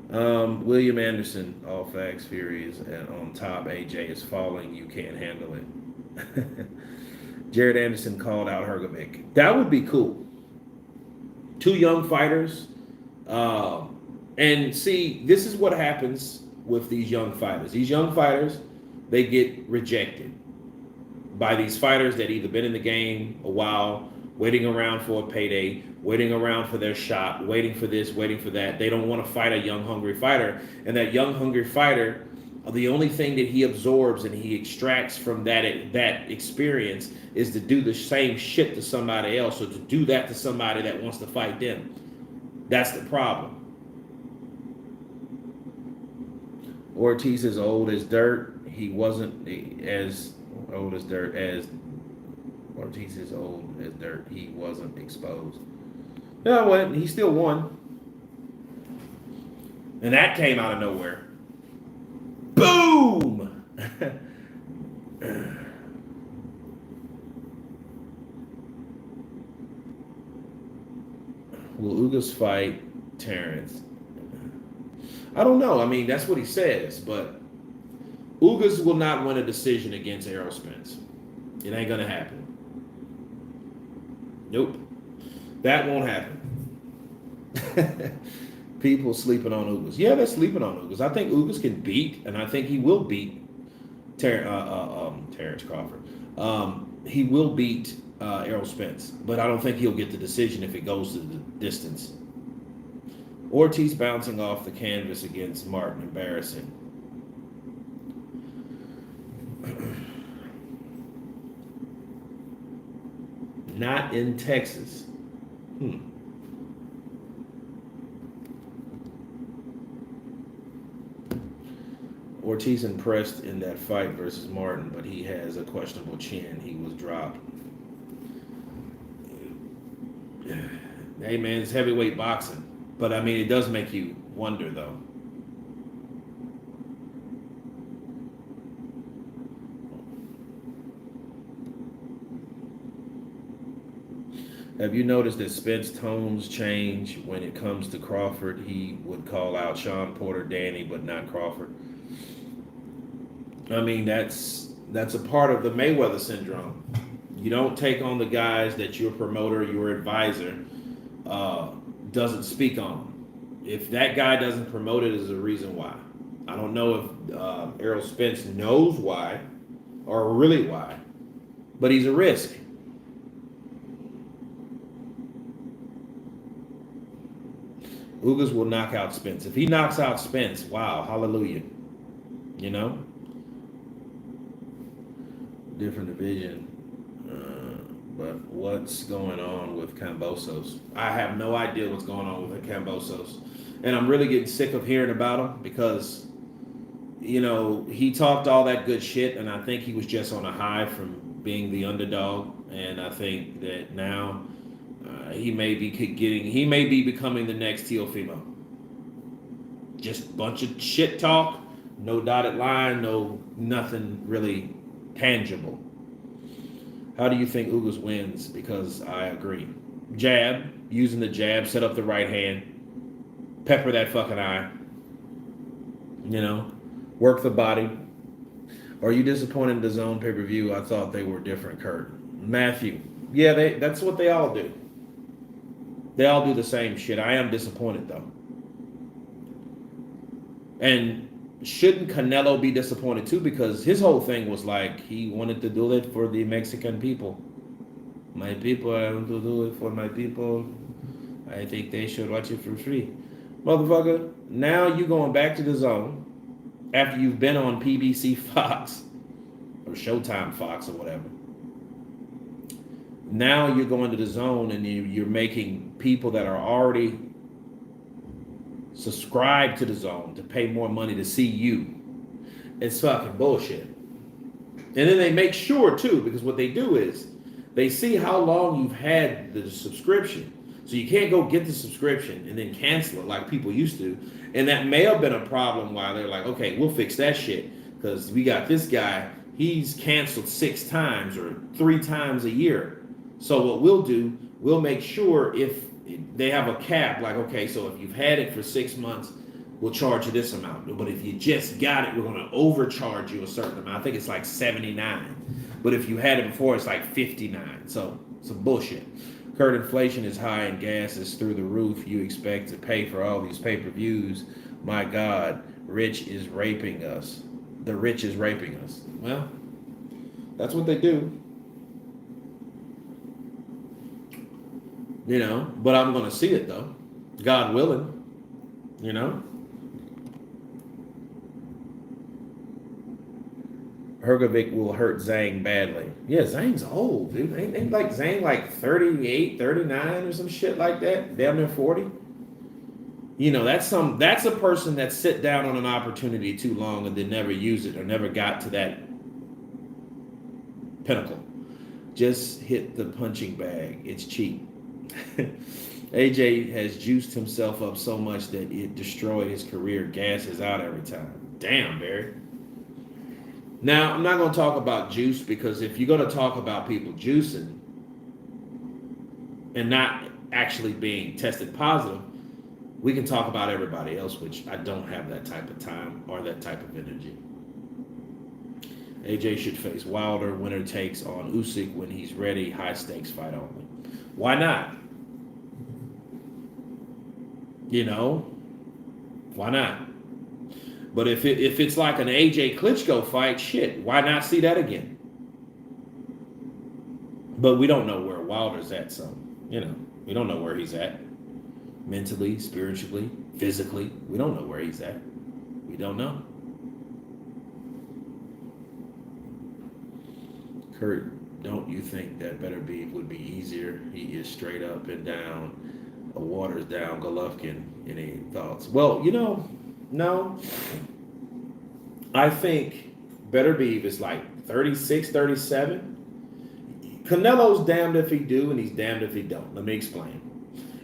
William Anderson, all facts, Fury is on top. AJ is falling. You can't handle it. Jared Anderson called out Hergovic. That would be cool. Two young fighters. And see, this is what happens with these young fighters. These young fighters, they get rejected by these fighters that either been in the game a while, waiting around for a payday, waiting around for their shot, waiting for this, waiting for that. They don't want to fight a young, hungry fighter. And that young, hungry fighter, the only thing that he absorbs and he extracts from that experience is to do the same shit to somebody else, or to do that to somebody that wants to fight them. That's the problem. Ortiz is old as dirt. He wasn't as old as dirt as Ortiz is old as dirt. He wasn't exposed. No, well, he still won. And that came out of nowhere. Boom! Will Ugas fight Terrence? I don't know. I mean, that's what he says, but Ugas will not win a decision against Errol Spence. It ain't gonna happen. Nope. That won't happen. People sleeping on Ugas. Yeah, they're sleeping on Ugas. I think Ugas can beat, and I think he will beat Terrence Crawford. He will beat Errol Spence, but I don't think he'll get the decision if it goes to the distance. Ortiz bouncing off the canvas against Martin. Embarrassing. Not in Texas. Ortiz impressed in that fight versus Martin, but he has a questionable chin. He was dropped. Hey man, it's heavyweight boxing. But I mean, it does make you wonder though. Have you noticed that Spence tones change when it comes to Crawford? He would call out Sean Porter, Danny, but not Crawford. I mean, that's a part of the Mayweather syndrome. You don't take on the guys that your promoter, your advisor, doesn't speak on. If that guy doesn't promote it, is a reason why. I don't know if Errol Spence knows why, or really why, but he's a risk. Ugas will knock out Spence. If he knocks out Spence, wow, hallelujah. You know? Different division. But what's going on with Kambosos? I have no idea what's going on with Kambosos. And I'm really getting sick of hearing about him because, you know, he talked all that good shit, and I think he was just on a high from being the underdog. And I think that now he may be becoming the next Teofimo. Just a bunch of shit talk, no dotted line, nothing really tangible. How do you think Ugas wins? Because I agree. Jab, using the jab, set up the right hand, pepper that fucking eye, you know, work the body. Are you disappointed in the Zone pay-per-view? I thought they were different, Kurt. Matthew, yeah, that's what they all do. They all do the same shit. I am disappointed, though. And shouldn't Canelo be disappointed, too? Because his whole thing was like, he wanted to do it for the Mexican people. My people, I want to do it for my people. I think they should watch it for free. Motherfucker, now you going back to the Zone after you've been on PBC Fox, or Showtime, Fox, or whatever. Now you're going to the zone and you're making people that are already subscribed to the zone to pay more money to see you. It's fucking bullshit. And then they make sure too, because what they do is they see how long you've had the subscription. So you can't go get the subscription and then cancel it like people used to. And that may have been a problem while they're like, okay, we'll fix that shit because we got this guy, he's canceled 6 times or 3 times a year. So what we'll do, we'll make sure if they have a cap, like, okay, so if you've had it for 6 months, we'll charge you this amount. But if you just got it, we're going to overcharge you a certain amount. I think it's like 79. But if you had it before, it's like 59. So some bullshit. Current inflation is high and gas is through the roof. You expect to pay for all these pay-per-views. My God, rich is raping us. The rich is raping us. Well, that's what they do. You know, but I'm going to see it though. God willing, you know. Hergovic will hurt Zhang badly. Yeah, Zhang's old, dude. Ain't like Zhang like 38, 39 or some shit like that? Damn near 40? You know, that's a person that sit down on an opportunity too long and then never use it or never got to that pinnacle. Just hit the punching bag. It's cheap. AJ has juiced himself up so much that it destroyed his career. Gasses out every time. Damn, Barry. Now, I'm not going to talk about juice because if you're going to talk about people juicing and not actually being tested positive, we can talk about everybody else, which I don't have that type of time or that type of energy. AJ should face Wilder. Winner takes on Usyk when he's ready. High stakes fight only. Why not? You know, why not? But if it's like an AJ Klitschko fight, shit, why not see that again? But we don't know where Wilder's at, so, you know, we don't know where he's at. Mentally, spiritually, physically, we don't know where he's at. We don't know. Kurt, don't you think that Benavidez would be easier? He is straight up and down, a waters down Golovkin. Any thoughts? Well, you know, no. I think Benavidez is like 36, 37. Canelo's damned if he do and he's damned if he don't. Let me explain.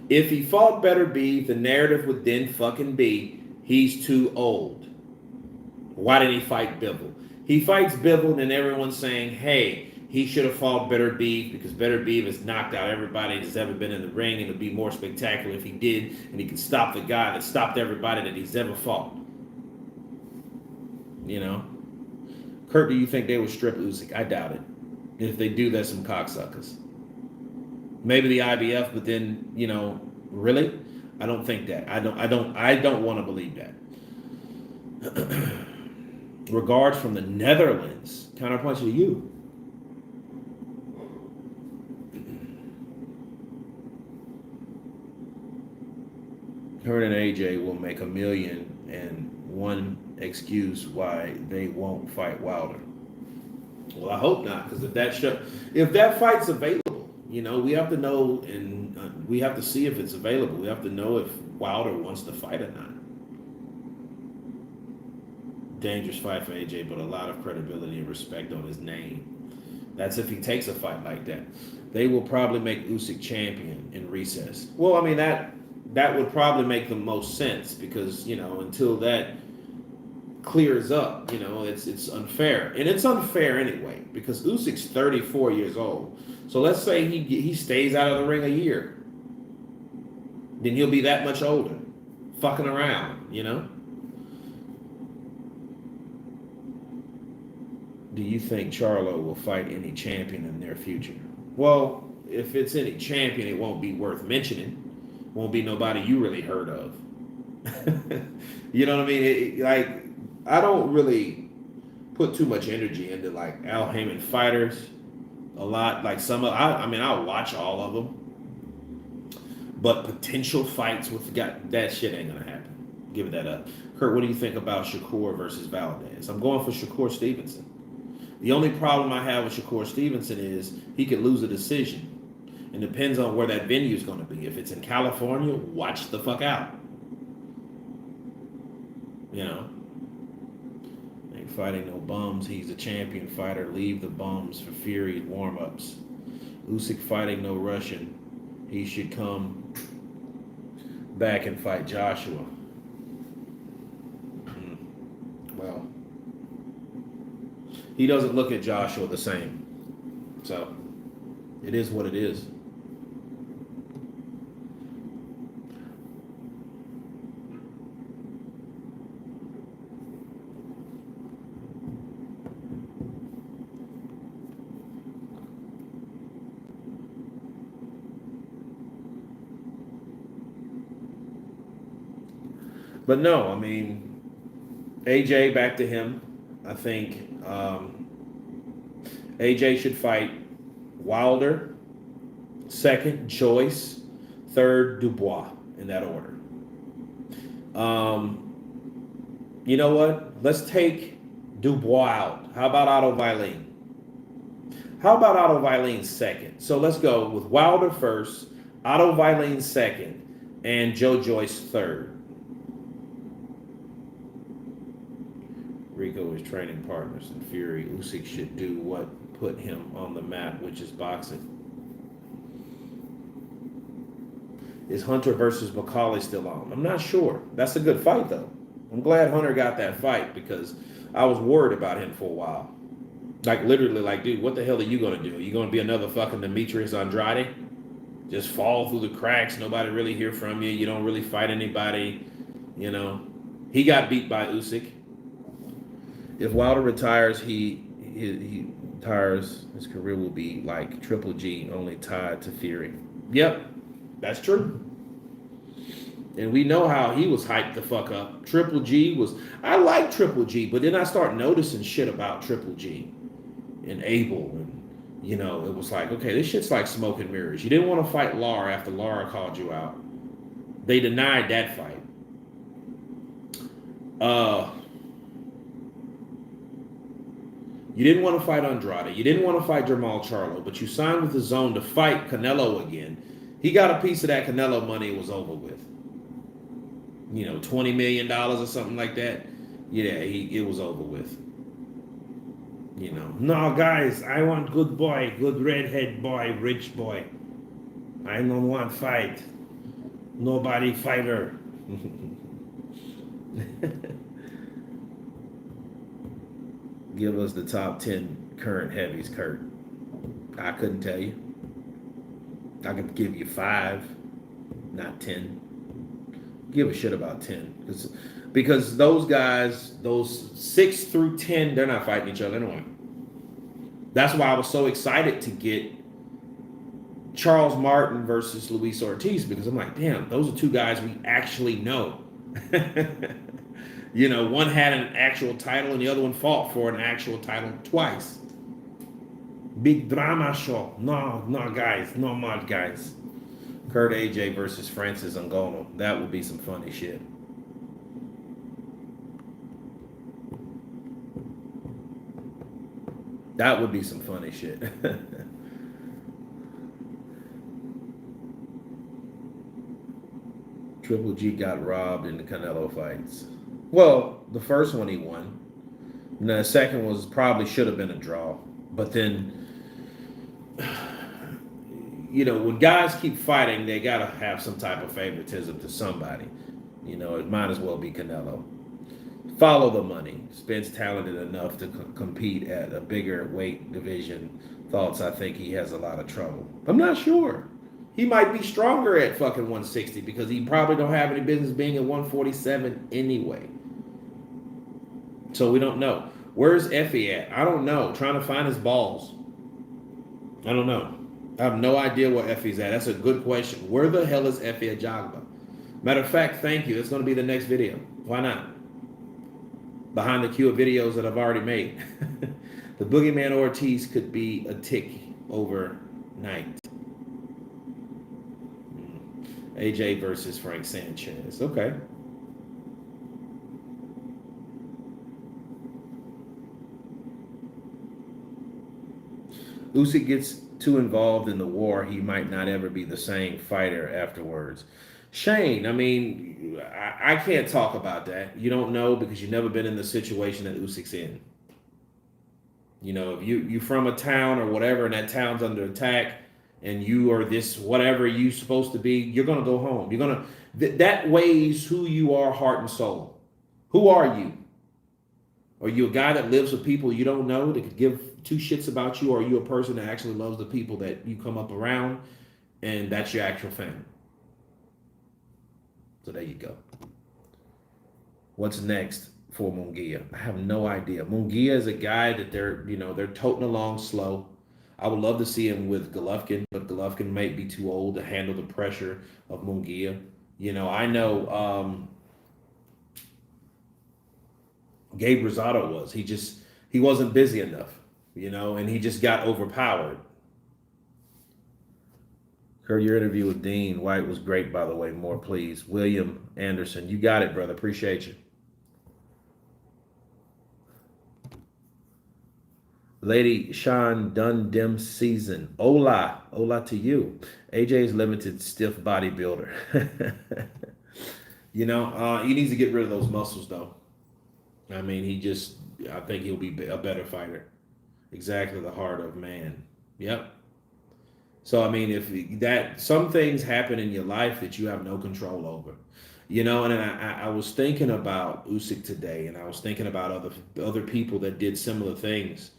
If he fought Benavidez, the narrative would then fucking be he's too old. Why didn't he fight Bivol? He fights Bivol and everyone's saying, hey, he should have fought Benavidez because Benavidez has knocked out everybody that's ever been in the ring and it would be more spectacular if he did and he could stop the guy that stopped everybody that he's ever fought. You know? Kurt, do you think they would strip Usyk? I doubt it. If they do, that's some cocksuckers. Maybe the IBF, but then, you know, really? I don't think that. I don't want to believe that. Regards from the Netherlands. Counterpunch to you. Her and AJ will make $1 million and one excuse why they won't fight Wilder. Well, I hope not, because if that fight's available, you know, we have to know and we have to see if it's available. We have to know if Wilder wants to fight or not. Dangerous fight for AJ, but a lot of credibility and respect on his name. That's if he takes a fight like that. They will probably make Usyk champion in recess. Well, I mean, that would probably make the most sense because, you know, until that clears up, you know, it's unfair. And it's unfair anyway because Usyk's 34 years old. So let's say he stays out of the ring a year. Then he'll be that much older. Fucking around, you know? Do you think Charlo will fight any champion in their future? Well, if it's any champion, it won't be worth mentioning. Won't be nobody you really heard of. You know what I mean? I don't really put too much energy into like Al Heyman fighters a lot. Like I'll watch all of them. But potential fights with that shit ain't gonna happen. Give it that up. Kurt, what do you think about Shakur versus Valdez? I'm going for Shakur Stevenson. The only problem I have with Shakur Stevenson is he could lose a decision. It depends on where that venue is going to be. If it's in California, watch the fuck out. You know, ain't fighting no bums. He's a champion fighter. Leave the bums for Fury warm-ups. Usyk fighting no Russian. He should come back and fight Joshua. Well, he doesn't look at Joshua the same. So, it is what it is. But no, I mean, AJ, back to him. I think AJ should fight Wilder, second, Joyce, third, Dubois, in that order. You know what? Let's take Dubois out. How about Otto Wallin? How about Otto Wallin second? So let's go with Wilder first, Otto Wallin second, and Joe Joyce third. Rico is training partners in Fury. Usyk should do what put him on the map, which is boxing. Is Hunter versus McCauley still on? I'm not sure. That's a good fight, though. I'm glad Hunter got that fight because I was worried about him for a while. Like, literally, like, dude, what the hell are you going to do? Are you going to be another fucking Demetrius Andrade? Just fall through the cracks, nobody really hear from you, you don't really fight anybody, you know. He got beat by Usyk. If Wilder retires, he retires, his career will be like Triple G, only tied to Fury. Yep, that's true. And we know how he was hyped the fuck up. Triple G was, I like Triple G, but then I start noticing shit about Triple G and Abel. And, you know, it was like, okay, this shit's like smoke and mirrors. You didn't want to fight Lara after Lara called you out. They denied that fight. You didn't want to fight Andrade. You didn't want to fight Jermall Charlo, but you signed with the Zone to fight Canelo again. He got a piece of that Canelo money. It was over with. You know, $20 million or something like that. Yeah, it was over with. You know, no, guys, I want good boy, good redhead boy, rich boy. I don't want fight. Nobody fighter. Give us the top 10 current heavies, Kurt. I couldn't tell you. I could give you 5, not 10. Give a shit about 10. Because those guys, those 6 through 10, they're not fighting each other anyway. That's why I was so excited to get Charles Martin versus Luis Ortiz, because I'm like, damn, those are 2 guys we actually know. You know, one had an actual title and the other one fought for an actual title twice. Big drama show. No, guys. No mud, guys. Kurt AJ versus Francis Ngannou. That would be some funny shit. That would be some funny shit. Triple G got robbed in the Canelo fights. Well, the first one he won. And the second was probably should have been a draw. But then, you know, when guys keep fighting, they got to have some type of favoritism to somebody. You know, it might as well be Canelo. Follow the money. Spence talented enough to compete at a bigger weight division. Thoughts, I think he has a lot of trouble. I'm not sure. He might be stronger at fucking 160 because he probably don't have any business being at 147 anyway. So we don't know. Where's Effie at? I don't know. Trying to find his balls. I don't know. I have no idea where Effie's at. That's a good question. Where the hell is Effie Ajagba? Matter of fact, thank you. That's going to be the next video. Why not? Behind the queue of videos that I've already made. The Boogeyman Ortiz could be a tick overnight. AJ versus Frank Sanchez. Okay. Usyk gets too involved in the war, he might not ever be the same fighter afterwards. Shane, I mean, I can't talk about that. You don't know because you've never been in the situation that Usyk's in. You know, if you from a town or whatever, and that town's under attack, and you are this whatever you supposed to be, you're gonna go home. You're gonna that weighs who you are, heart and soul. Who are you? Are you a guy that lives with people you don't know that could give two shits about you, or are you a person that actually loves the people that you come up around, and that's your actual family? So there you go. What's next for Munguia? I have no idea. Munguia is a guy that they're toting along slow. I would love to see him with Golovkin, but Golovkin might be too old to handle the pressure of Munguia. I know Gabe Rosado was. He wasn't busy enough, and he just got overpowered. Kurt, your interview with Dean Whyte was great, by the way. More, please. William Anderson, you got it, brother. Appreciate you. Lady Sean Dundim season. Hola. Hola to you. AJ's limited stiff bodybuilder. He needs to get rid of those muscles, though. I mean, I think he'll be a better fighter. Exactly the heart of man. Yep. So, I mean, some things happen in your life that you have no control over, and I was thinking about Usyk today, and I was thinking about other people that did similar things.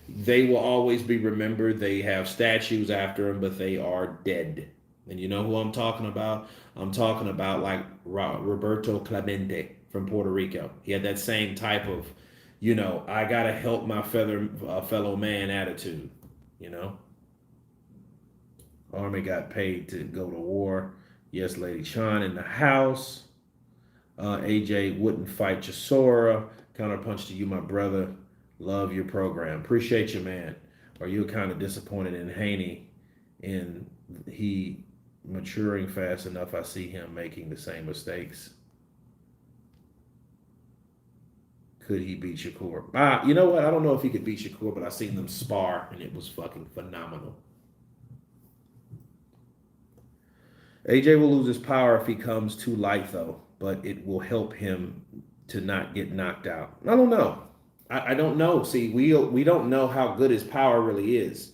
They will always be remembered. They have statues after them, but they are dead. And you know who I'm talking about? I'm talking about like Roberto Clemente from Puerto Rico. He had that same type of, I gotta help my fellow man attitude. Army got paid to go to war. Yes, Lady Sean in the house. AJ wouldn't fight Chisora. Counterpunch to you, my brother. Love your program. Appreciate you, man. Are you kind of disappointed in Haney in he maturing fast enough? I see him making the same mistakes. Could he beat Shakur? You know what? I don't know if he could beat Shakur, but I seen them spar, and it was fucking phenomenal. AJ will lose his power if he comes too light, though, but it will help him to not get knocked out. I don't know. I don't know. See, we don't know how good his power really is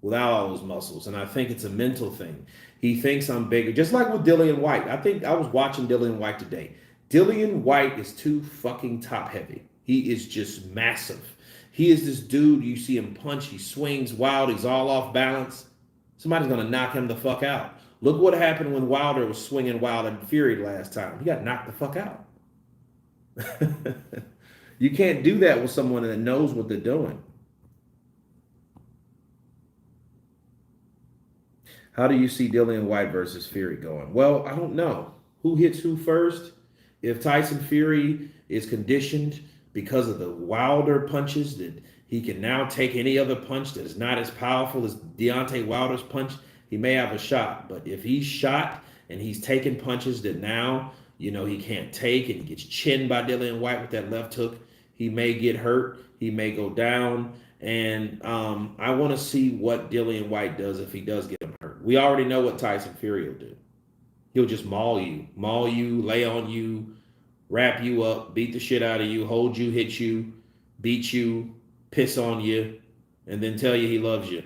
without all those muscles, and I think it's a mental thing. He thinks I'm bigger, just like with Dillian Whyte. I think I was watching Dillian Whyte today. Dillian Whyte is too fucking top heavy. He is just massive. He is this dude, you see him punch, he swings wild, he's all off balance. Somebody's going to knock him the fuck out. Look what happened when Wilder was swinging wild and Fury last time. He got knocked the fuck out. You can't do that with someone that knows what they're doing. How do you see Dillian Whyte versus Fury going? Well, I don't know. Who hits who first? If Tyson Fury is conditioned because of the Wilder punches that he can now take any other punch that is not as powerful as Deontay Wilder's punch, he may have a shot. But if he's shot and he's taking punches that now, he can't take, and he gets chinned by Dillian Whyte with that left hook, he may get hurt. He may go down. And I want to see what Dillian Whyte does if he does get him hurt. We already know what Tyson Fury will do. He'll just maul you, lay on you, wrap you up, beat the shit out of you, hold you, hit you, beat you, piss on you, and then tell you he loves you.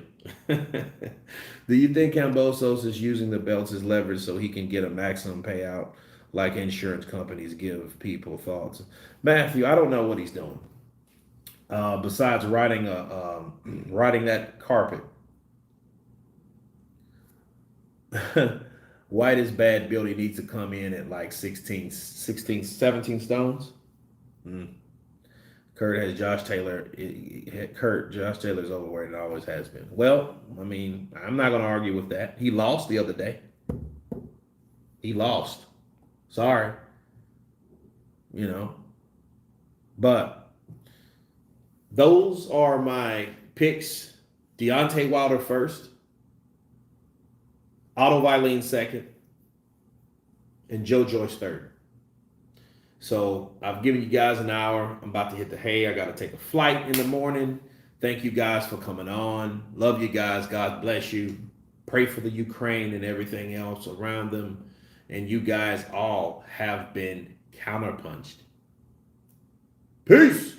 Do you think Kambosos is using the belts as leverage so he can get a maximum payout like insurance companies give people? Thoughts? Matthew, I don't know what he's doing. Besides riding that carpet. Whyte is bad build. He needs to come in at like 16, 17 stones. Kurt has Josh Taylor. Josh Taylor's overweight and always has been. Well, I mean, I'm not going to argue with that. He lost the other day. He lost. Sorry. But those are my picks. Deontay Wilder first. Otto Wallin second. And Joe Joyce third. So I've given you guys an hour. I'm about to hit the hay. I got to take a flight in the morning. Thank you guys for coming on. Love you guys. God bless you. Pray for the Ukraine and everything else around them. And you guys all have been counterpunched. Peace.